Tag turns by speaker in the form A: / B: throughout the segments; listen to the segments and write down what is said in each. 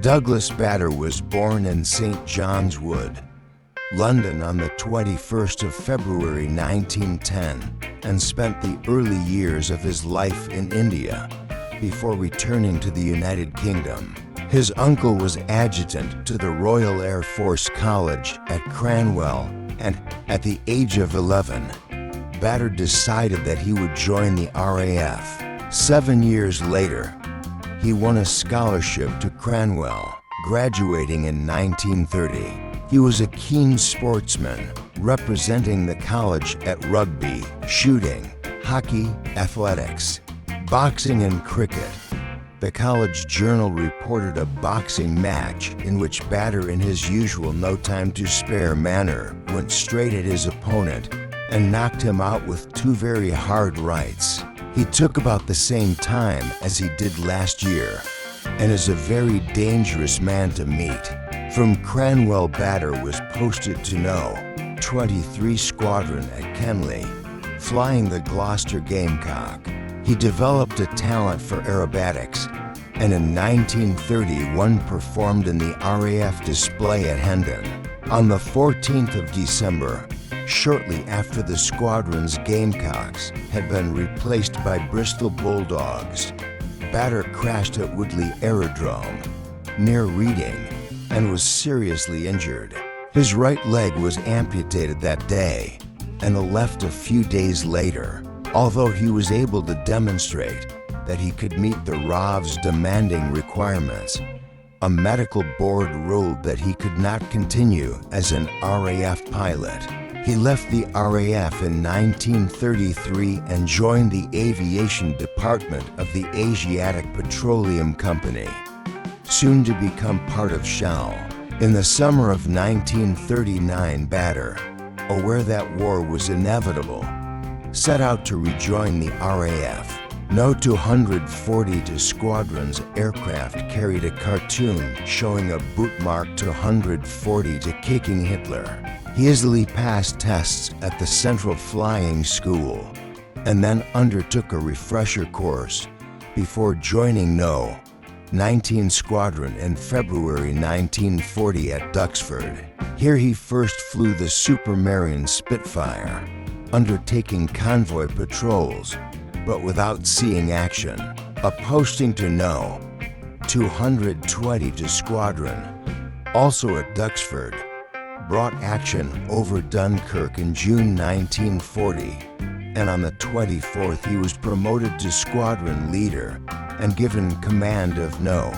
A: Douglas Bader was born in St. John's Wood, London on the 21st of February 1910 and spent the early years of his life in India before returning to the United Kingdom. His uncle was adjutant to the Royal Air Force College at Cranwell, and at the age of 11, Bader decided that he would join the RAF. 7 years later, he won a scholarship to Cranwell, graduating in 1930. He was a keen sportsman, representing the college at rugby, shooting, hockey, athletics, boxing, and cricket. The college journal reported a boxing match in which Bader, in his usual no-time-to-spare manner, went straight at his opponent and knocked him out with 2 very hard rights. He took about the same time as he did last year and is a very dangerous man to meet. From Cranwell, Bader was posted to No. 23 Squadron at Kenley, flying the Gloucester Gamecock. He developed a talent for aerobatics and in 1931 performed in the RAF display at Hendon. On the 14th of December, shortly after the squadron's Gamecocks had been replaced by Bristol Bulldogs, Bader crashed at Woodley Aerodrome, near Reading, and was seriously injured. His right leg was amputated that day, and the left a few days later, although he was able to demonstrate that he could meet the RAF's demanding requirements. A medical board ruled that he could not continue as an RAF pilot. He left the RAF in 1933 and joined the aviation department of the Asiatic Petroleum Company, soon to become part of Shell. In the summer of 1939, Bader, aware that war was inevitable, set out to rejoin the RAF. No 242 Squadron's aircraft carried a cartoon showing a boot marked 240 to kicking Hitler. He easily passed tests at the Central Flying School and then undertook a refresher course before joining No. 19 Squadron in February 1940 at Duxford. Here he first flew the Supermarine Spitfire, undertaking convoy patrols, but without seeing action. A posting to No. 220 to Squadron, also at Duxford, brought action over Dunkirk in June 1940, and on the 24th he was promoted to squadron leader and given command of No.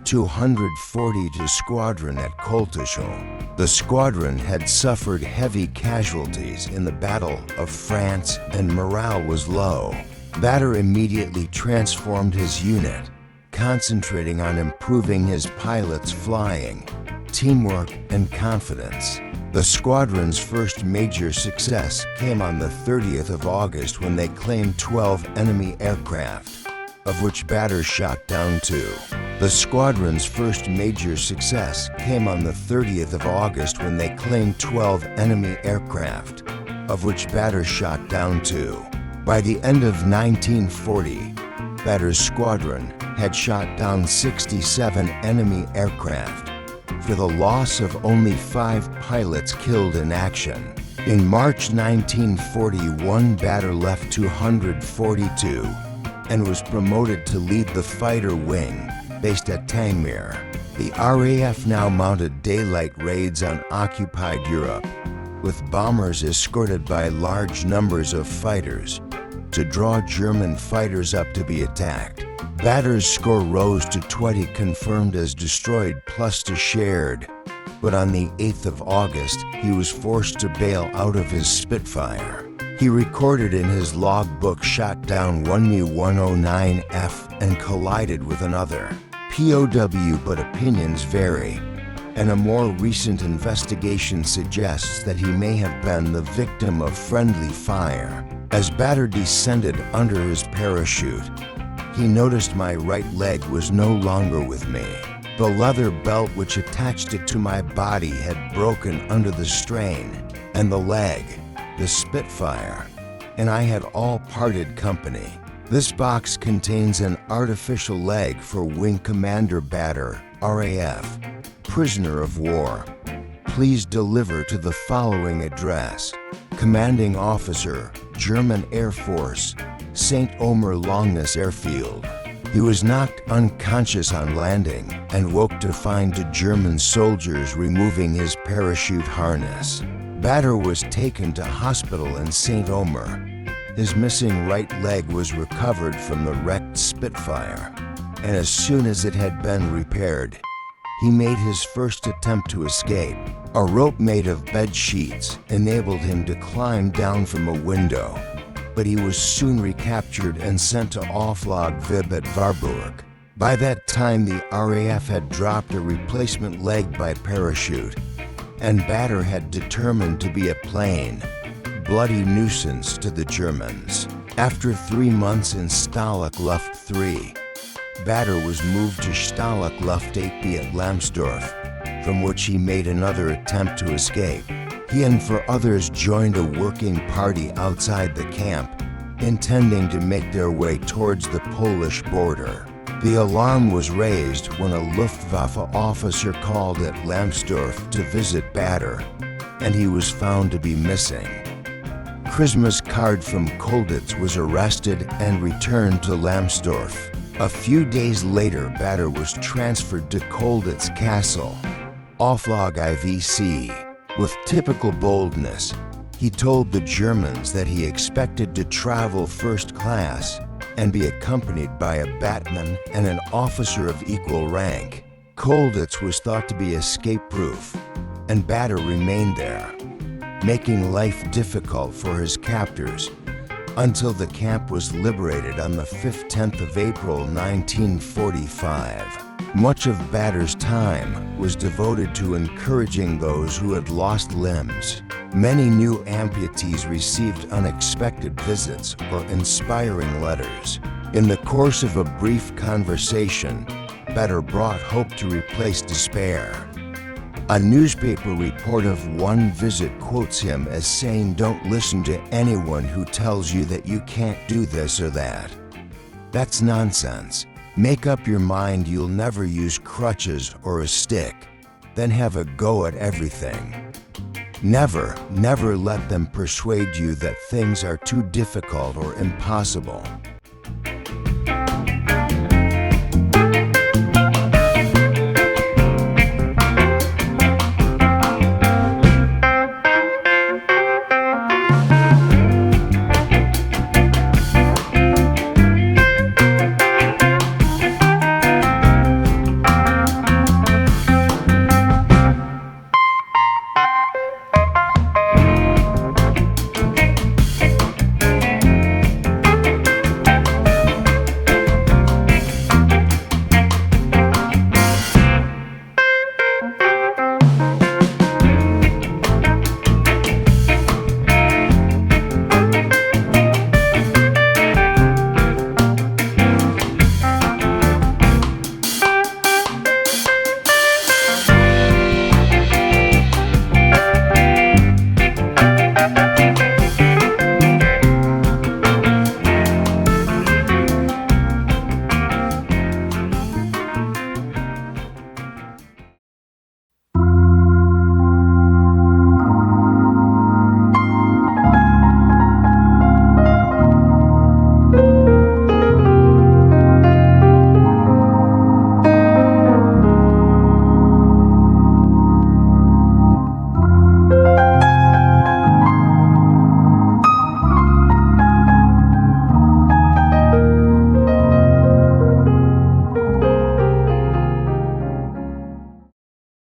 A: 240 to Squadron at Coltishall. The squadron had suffered heavy casualties in the Battle of France and morale was low. Bader immediately transformed his unit, concentrating on improving his pilots' flying, teamwork, and confidence. The squadron's first major success came on the 30th of August when they claimed 12 enemy aircraft, of which Bader shot down 2. The squadron's first major success came on the 30th of August when they claimed 12 enemy aircraft, of which Bader shot down 2. By the end of 1940, Bader's squadron had shot down 67 enemy aircraft, for the loss of only 5 pilots killed in action. In March 1941, Bader left 242 and was promoted to lead the fighter wing based at Tangmere. The RAF now mounted daylight raids on occupied Europe, with bombers escorted by large numbers of fighters to draw German fighters up to be attacked. Bader's score rose to 20 confirmed as destroyed plus 2 shared, but on the 8th of August, he was forced to bail out of his Spitfire. He recorded in his logbook shot down one Mi-109F and collided with another POW, but opinions vary, and a more recent investigation suggests that he may have been the victim of friendly fire. As Bader descended under his parachute, he noticed my right leg was no longer with me. The leather belt which attached it to my body had broken under the strain, and the leg, the Spitfire, and I had all parted company. This box contains an artificial leg for Wing Commander Bader RAF, prisoner of war. Please deliver to the following address. Commanding Officer, German Air Force, St. Omer Longness Airfield. He was knocked unconscious on landing and woke to find the German soldiers removing his parachute harness. Bader was taken to hospital in St. Omer. His missing right leg was recovered from the wrecked Spitfire, and as soon as it had been repaired, he made his first attempt to escape. A rope made of bed sheets enabled him to climb down from a window, but he was soon recaptured and sent to Offlag Vib at Warburg. By that time, the RAF had dropped a replacement leg by parachute, and Bader had determined to be a plain, bloody nuisance to the Germans. After 3 months in Stalag Luft 3, Bader was moved to Stalag Luft 8B at Lambsdorff, from which he made another attempt to escape. He and 4 others joined a working party outside the camp, intending to make their way towards the Polish border. The alarm was raised when a Luftwaffe officer called at Lambsdorff to visit Bader, and he was found to be missing. Christmas Card from Kolditz was arrested and returned to Lambsdorff. A few days later, Bader was transferred to Kolditz Castle, Offlag IVC. With typical boldness, he told the Germans that he expected to travel first class and be accompanied by a batman and an officer of equal rank. Kolditz was thought to be escape-proof, and Bader remained there, making life difficult for his captors until the camp was liberated on the 10th of April 1945. Much of Bader's time was devoted to encouraging those who had lost limbs. Many new amputees received unexpected visits or inspiring letters. In the course of a brief conversation, Bader brought hope to replace despair. A newspaper report of one visit quotes him as saying, "Don't listen to anyone who tells you that you can't do this or that. That's nonsense. Make up your mind you'll never use crutches or a stick, then have a go at everything. Never let them persuade you that things are too difficult or impossible.